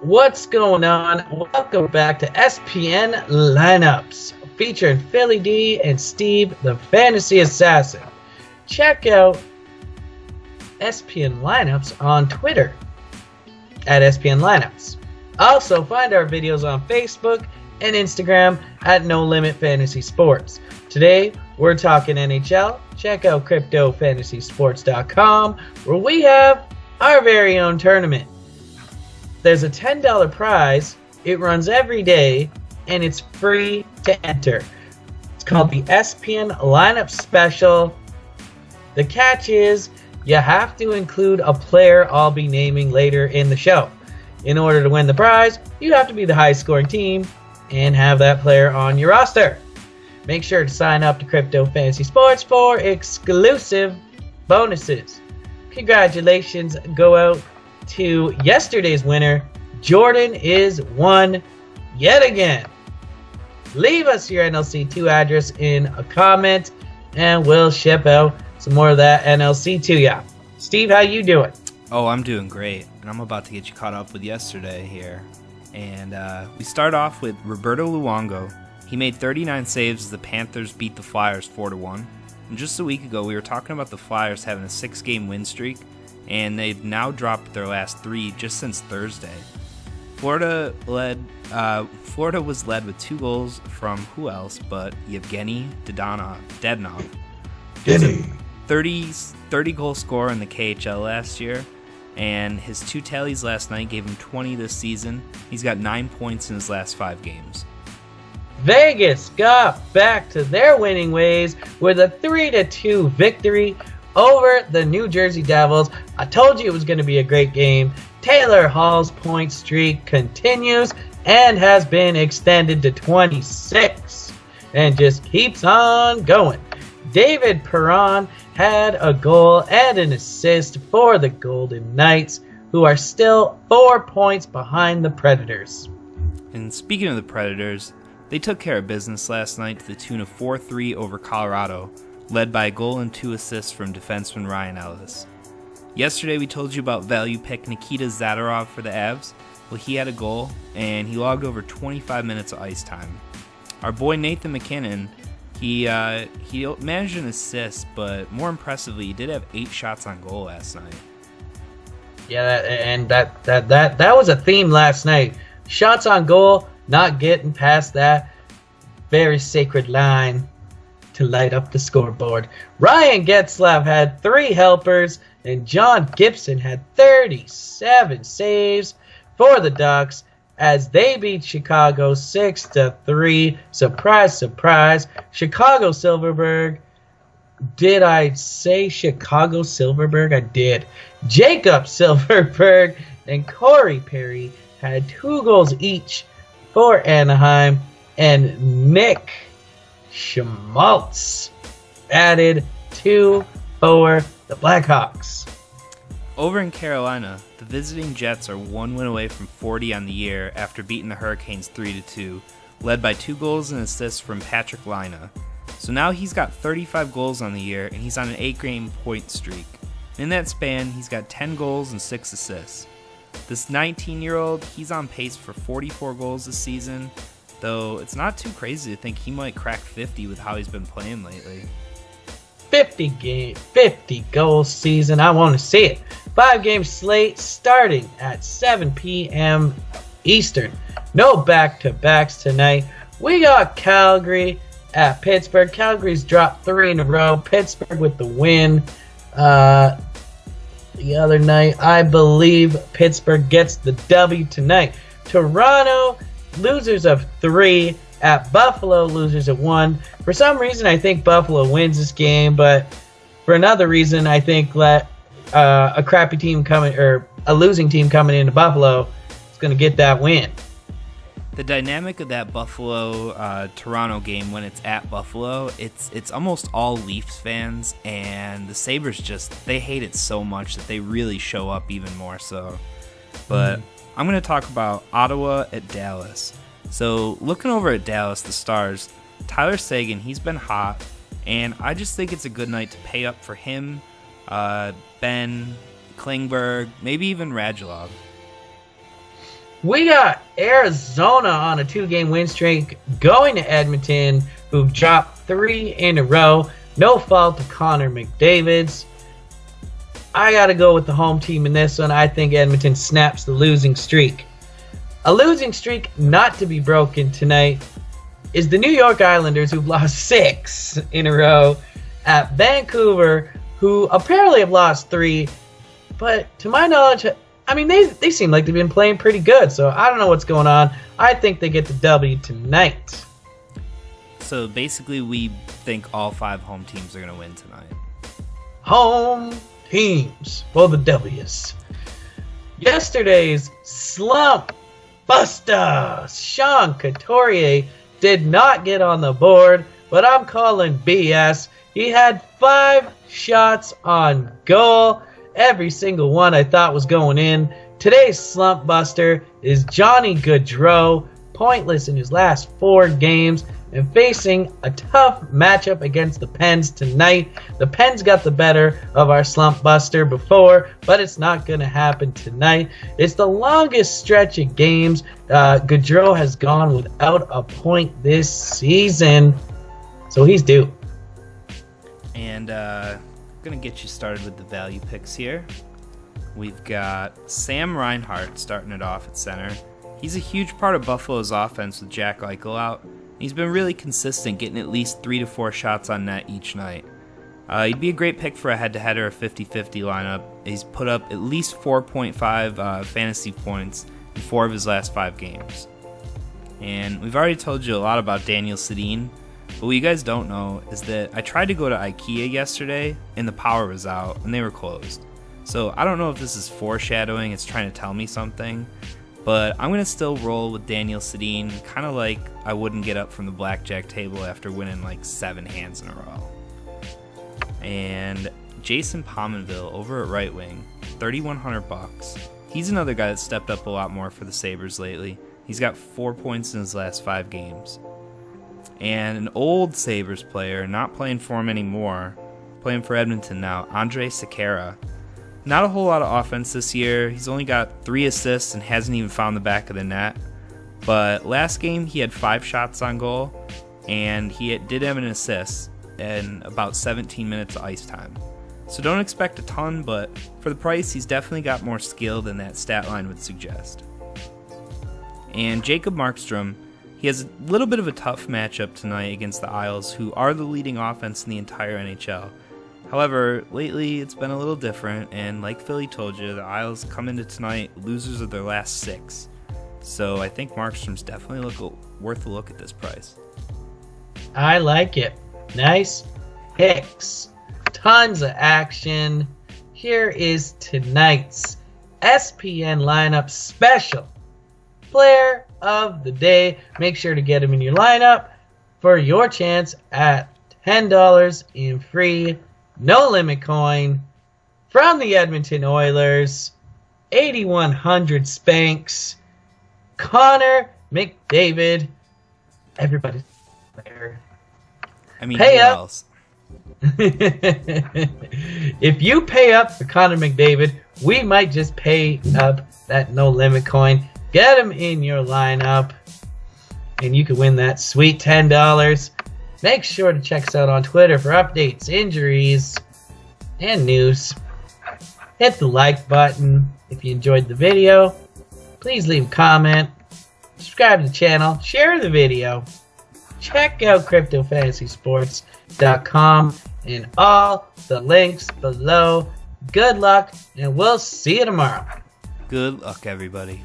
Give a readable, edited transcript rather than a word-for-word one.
What's going on? Welcome back to SPN Lineups, featuring Philly D and Steve, the Fantasy Assassin. Check out SPN Lineups on Twitter at SPN Lineups. Also, find our videos on Facebook and Instagram at No Limit Fantasy Sports. Today, we're talking NHL. Check out CryptoFantasySports.com, where we have our very own tournament. There's a $10 prize. It runs every day, and it's free to enter. It's called the SPN Lineup Special. The catch is you have to include a player I'll be naming later in the show. In order to win the prize, you have to be the highest scoring team and have that player on your roster. Make sure to sign up to Crypto Fantasy Sports for exclusive bonuses. Congratulations go out to yesterday's winner. Jordan is one yet again. Leave us your NLC2 address in a comment and we'll ship out some more of that NLC to ya. Steve, how you doing? Oh, I'm doing great, and I'm about to get you caught up with yesterday here. And we start off with Roberto Luongo. He made 39 saves as the Panthers beat the Flyers 4-1. And just a week ago, we were talking about the Flyers having a 6-game win streak, and they've now dropped their last 3 just since Thursday. Florida was led with 2 goals from who else but Yevgeny Dadonov. Denny. 30 goal scorer in the KHL last year, and his 2 tallies last night gave him 20 this season. He's got 9 points in his last 5 games. Vegas got back to their winning ways with a 3-2 victory over the New Jersey Devils. I told you it was going to be a great game. Taylor Hall's point streak continues and has been extended to 26 and just keeps on going. David Perron had a goal and an assist for the Golden Knights, who are still 4 points behind the Predators. And speaking of the Predators, they took care of business last night to the tune of 4-3 over Colorado, led by a goal and 2 assists from defenseman Ryan Ellis. Yesterday we told you about value pick Nikita Zadorov for the Avs. Well, he had a goal, and he logged over 25 minutes of ice time. Our boy Nathan MacKinnon, he managed an assist, but more impressively, he did have 8 shots on goal last night. Yeah, and that was a theme last night. Shots on goal, not getting past that very sacred line to light up the scoreboard. Ryan Getzlaf had 3 helpers, and John Gibson had 37 saves for the Ducks as they beat Chicago 6-3. Surprise, surprise. Chicago Silverberg. Did I say Chicago Silverberg? I did. Jacob Silverberg and Corey Perry had 2 goals each for Anaheim, and Nick Schmaltz added 2 for the Blackhawks. Over in Carolina, the visiting Jets are 1 win away from 40 on the year after beating the Hurricanes 3-2, led by 2 goals and assists from Patrick Laine. So now he's got 35 goals on the year, and he's on an 8-game point streak. In that span, he's got 10 goals and 6 assists. This 19-year-old, he's on pace for 44 goals this season, though it's not too crazy to think he might crack 50 with how he's been playing lately. 50 goal season. I want to see it. 5-game slate starting at 7 p.m. Eastern. No back-to-backs tonight. We got Calgary at Pittsburgh. Calgary's dropped 3 in a row. Pittsburgh with the win the other night. I believe Pittsburgh gets the W tonight. Toronto, losers of 3 at Buffalo, losers of 1. For some reason, I think Buffalo wins this game, but for another reason, I think that a crappy team coming, or a losing team coming into Buffalo is going to get that win. The dynamic of that Buffalo-Toronto game when it's at Buffalo, it's almost all Leafs fans, and the Sabres they hate it so much that they really show up even more so. But I'm going to talk about Ottawa at Dallas. So looking over at Dallas, the Stars, Tyler Seguin, he's been hot, and I just think it's a good night to pay up for him, Ben Klingberg, maybe even Radulov. We got Arizona on a 2-game win streak going to Edmonton, who've dropped 3 in a row. No fault of Connor McDavid's. I got to go with the home team in this one. I think Edmonton snaps the losing streak. A losing streak not to be broken tonight is the New York Islanders, who've lost 6 in a row at Vancouver, who apparently have lost 3. But to my knowledge, I mean, they seem like they've been playing pretty good, so I don't know what's going on. I think they get the W tonight. So basically, we think all 5 home teams are going to win tonight. Home teams for the W's. Yesterday's slump buster, Sean Couturier, did not get on the board, but I'm calling BS. He had 5 shots on goal. Every single one I thought was going in. Today's slump buster is Johnny Gaudreau, pointless in his last 4 games and facing a tough matchup against the Pens tonight. The Pens got the better of our slump buster before, but it's not going to happen tonight. It's the longest stretch of games Gaudreau has gone without a point this season, so he's due. And going to get you started with the value picks here. We've got Sam Reinhart starting it off at center. He's a huge part of Buffalo's offense with Jack Eichel out. He's been really consistent, getting at least 3 to 4 shots on net each night. He'd be a great pick for a head-to-head or a 50-50 lineup. He's put up at least 4.5 fantasy points in 4 of his last 5 games. And we've already told you a lot about Daniel Sedin, but what you guys don't know is that I tried to go to IKEA yesterday and the power was out and they were closed. So I don't know if this is foreshadowing, it's trying to tell me something, but I'm going to still roll with Daniel Sedin, kind of like I wouldn't get up from the blackjack table after winning like 7 hands in a row. And Jason Pominville over at right wing, $3,100. He's another guy that stepped up a lot more for the Sabres lately. He's got 4 points in his last 5 games. And an old Sabres player, not playing for him anymore, playing for Edmonton now, Andrej Sekera. Not a whole lot of offense this year. He's only got 3 assists and hasn't even found the back of the net. But last game, he had 5 shots on goal, and he did have an assist in about 17 minutes of ice time. So don't expect a ton, but for the price, he's definitely got more skill than that stat line would suggest. And Jacob Markstrom, he has a little bit of a tough matchup tonight against the Isles, who are the leading offense in the entire NHL. However, lately it's been a little different, and like Philly told you, the Isles come into tonight losers of their last 6. So I think Markstrom's definitely worth a look at this price. I like it. Nice picks. Tons of action. Here is tonight's SPN lineup special. Player of the day. Make sure to get him in your lineup for your chance at $10 in free no limit coin from the Edmonton Oilers. 8,100 Spanx. Connor McDavid. Everybody's there. I mean, pay who up. else? If you pay up for Connor McDavid, we might just pay up that no limit coin. Get him in your lineup, and you can win that sweet $10. Make sure to check us out on Twitter for updates, injuries, and news. Hit the like button if you enjoyed the video. Please leave a comment. Subscribe to the channel. Share the video. Check out CryptoFantasySports.com and all the links below. Good luck, and we'll see you tomorrow. Good luck, everybody.